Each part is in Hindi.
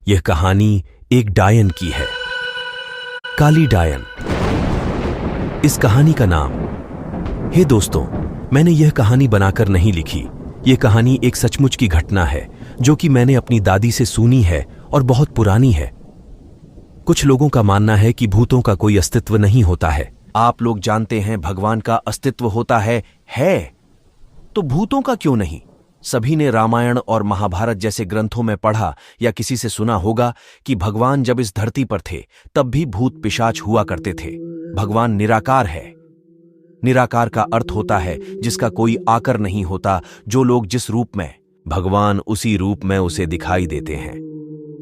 यह कहानी एक डायन की है, काली डायन। इस कहानी का नाम, हे दोस्तों, मैंने यह कहानी बनाकर नहीं लिखी। यह कहानी एक सचमुच की घटना है जो कि मैंने अपनी दादी से सुनी है और बहुत पुरानी है। कुछ लोगों का मानना है कि भूतों का कोई अस्तित्व नहीं होता है। आप लोग जानते हैं भगवान का अस्तित्व होता है तो भूतों का क्यों नहीं? सभी ने रामायण और महाभारत जैसे ग्रंथों में पढ़ा या किसी से सुना होगा कि भगवान जब इस धरती पर थे तब भी भूत पिशाच हुआ करते थे। भगवान निराकार है। निराकार का अर्थ होता है जिसका कोई आकर नहीं होता। जो लोग जिस रूप में, भगवान उसी रूप में उसे दिखाई देते हैं।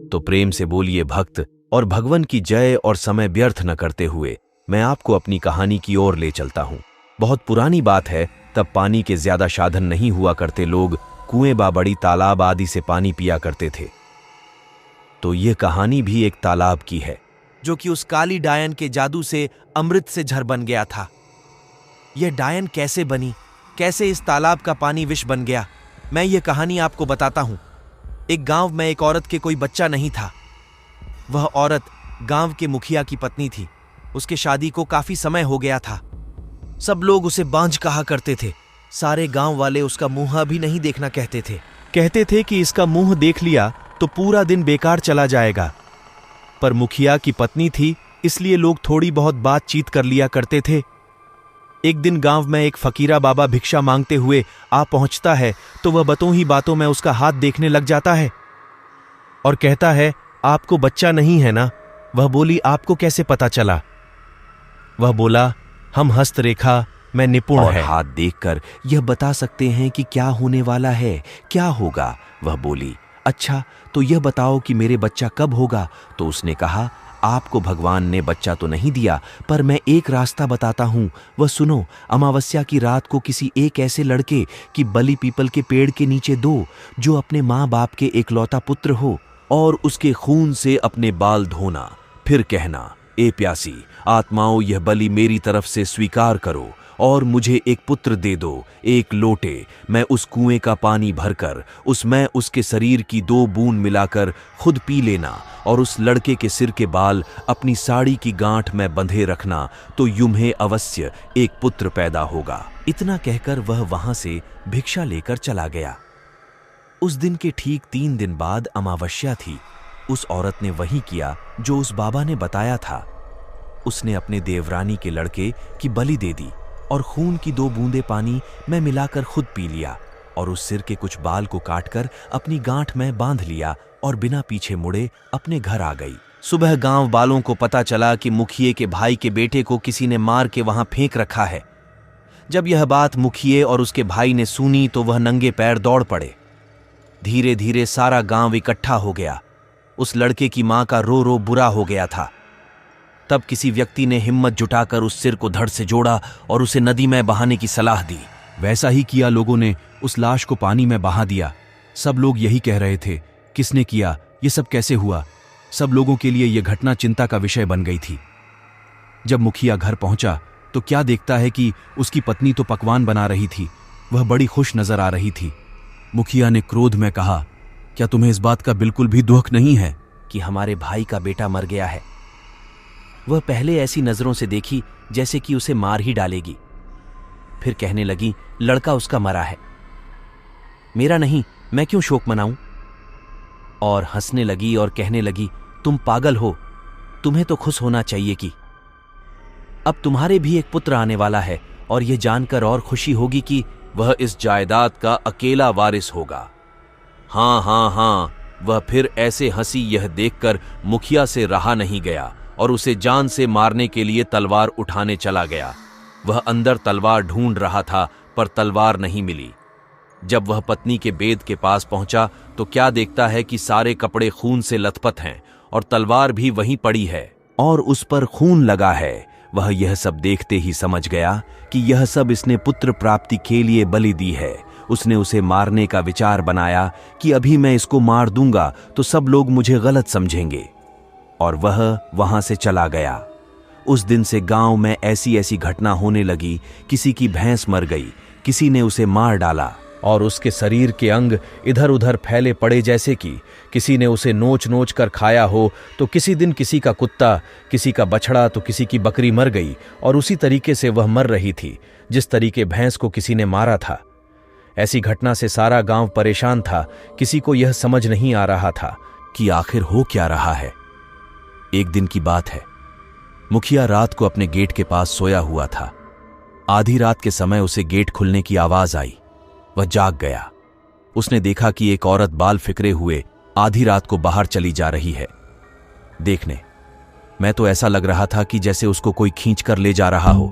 तो प्रेम से बोलिए भक्त और भगवान की जय। और समय व्यर्थ न करते हुए मैं आपको अपनी कहानी की ओर ले चलता हूं। बहुत पुरानी बात है, तब पानी के ज्यादा साधन नहीं हुआ करते। लोग कुएं, बाबड़ी, तालाब आदि से पानी पिया करते थे। तो यह कहानी भी एक तालाब की है जो कि उस काली डायन के जादू से अमृत से झर बन गया था। यह डायन कैसे बनी, कैसे इस तालाब का पानी विष बन गया, मैं यह कहानी आपको बताता हूं। एक गांव में एक औरत के कोई बच्चा नहीं था। वह औरत गांव के मुखिया की पत्नी थी। उसके शादी को काफी समय हो गया था। सब लोग उसे बांझ कहा करते थे। सारे गांव वाले उसका मुंह भी नहीं देखना कहते थे। कहते थे कि इसका मुंह देख लिया तो पूरा दिन बेकार चला जाएगा। पर मुखिया की पत्नी थी, इसलिए लोग थोड़ी बहुत बातचीत कर लिया करते थे। एक दिन गांव में एक फकीरा बाबा भिक्षा मांगते हुए आ पहुंचता है तो वह बातों ही बातों में उसका हाथ देखने लग जाता है और कहता है, आपको बच्चा नहीं है ना? वह बोली, आपको कैसे पता चला? वह बोला, हम हस्तरेखा में निपुण है, हाथ देखकर यह बता सकते हैं कि क्या होने वाला है, क्या होगा। वह बोली, अच्छा तो यह बताओ कि मेरे बच्चा कब होगा? तो उसने कहा, आपको भगवान ने बच्चा तो नहीं दिया, पर मैं एक रास्ता बताता हूं, वह सुनो। अमावस्या की रात को किसी एक ऐसे लड़के की बलि पीपल के पेड़ के नीचे दो जो अपने माँ बाप के एकलौता पुत्र हो, और उसके खून से अपने बाल धोना। फिर कहना, ए प्यासी आत्माओं, यह बलि मेरी तरफ से स्वीकार करो और मुझे एक पुत्र दे दो, एक लोटे। मैं उस कुएं का पानी भरकर उसमें उसके शरीर की 2 बूंद मिलाकर खुद पी लेना और उस लड़के के सिर के बाल अपनी साड़ी की गांठ में बंधे रखना, तो यूं अवश्य एक पुत्र पैदा होगा। इतना कहकर वह वहां से भिक्षा लेकर चला गया। उस दिन के ठीक 3 दिन बाद अमावस्या थी। उस औरत ने वही किया जो उस बाबा ने बताया था। उसने अपने देवरानी के लड़के की बलि दे दी और खून की 2 बूंदें पानी में मिलाकर खुद पी लिया और उस सिर के कुछ बाल को काटकर अपनी गांठ में बांध लिया और बिना पीछे मुड़े अपने घर आ गई। सुबह गांव वालों को पता चला कि मुखिए के भाई के बेटे को किसी ने मार के वहां फेंक रखा है। जब यह बात मुखिए और उसके भाई ने सुनी तो वह नंगे पैर दौड़ पड़े। धीरे धीरे सारा गांव इकट्ठा हो गया। उस लड़के की मां का रो रो बुरा हो गया था। तब किसी व्यक्ति ने हिम्मत जुटाकर उस सिर को धड़ से जोड़ा और उसे नदी में बहाने की सलाह दी। वैसा ही किया। लोगों ने उस लाश को पानी में बहा दिया। सब लोग यही कह रहे थे, किसने किया, ये सब कैसे हुआ? सब लोगों के लिए यह घटना चिंता का विषय बन गई थी। जब मुखिया घर पहुंचा तो क्या देखता है कि उसकी पत्नी तो पकवान बना रही थी। वह बड़ी खुश नजर आ रही थी। मुखिया ने क्रोध में कहा, क्या तुम्हें इस बात का बिल्कुल भी दुख नहीं है कि हमारे भाई का बेटा मर गया है? वह पहले ऐसी नजरों से देखी जैसे कि उसे मार ही डालेगी। फिर कहने लगी, लड़का उसका मरा है, मेरा नहीं, मैं क्यों शोक मनाऊं? और हंसने लगी और कहने लगी, तुम पागल हो, तुम्हें तो खुश होना चाहिए कि अब तुम्हारे भी एक पुत्र आने वाला है और यह जानकर और खुशी होगी कि वह इस जायदाद का अकेला वारिस होगा। हाँ हाँ हाँ। वह फिर ऐसे हंसी यह देखकर मुखिया से रहा नहीं गया और उसे जान से मारने के लिए तलवार उठाने चला गया। वह अंदर तलवार ढूंढ रहा था पर तलवार नहीं मिली। जब वह पत्नी के बेद के पास पहुंचा तो क्या देखता है कि सारे कपड़े खून से लथपथ हैं और तलवार भी वहीं पड़ी है और उस पर खून लगा है। वह यह सब देखते ही समझ गया कि यह सब इसने पुत्र प्राप्ति के लिए बलि दी है। उसने उसे मारने का विचार बनाया कि अभी मैं इसको मार दूंगा तो सब लोग मुझे गलत समझेंगे, और वह वहां से चला गया। उस दिन से गांव में ऐसी ऐसी घटना होने लगी। किसी की भैंस मर गई, किसी ने उसे मार डाला और उसके शरीर के अंग इधर उधर फैले पड़े, जैसे कि किसी ने उसे नोच नोच कर खाया हो। तो किसी दिन किसी का कुत्ता, किसी का बछड़ा, तो किसी की बकरी मर गई, और उसी तरीके से वह मर रही थी जिस तरीके भैंस को किसी ने मारा था। ऐसी घटना से सारा गांव परेशान था। किसी को यह समझ नहीं आ रहा था कि आखिर हो क्या रहा है। एक दिन की बात है, मुखिया रात को अपने गेट के पास सोया हुआ था। आधी रात के समय उसे गेट खुलने की आवाज आई। वह जाग गया। उसने देखा कि एक औरत बाल फिकरे हुए आधी रात को बाहर चली जा रही है। देखने मैं तो ऐसा लग रहा था कि जैसे उसको कोई खींच कर ले जा रहा हो।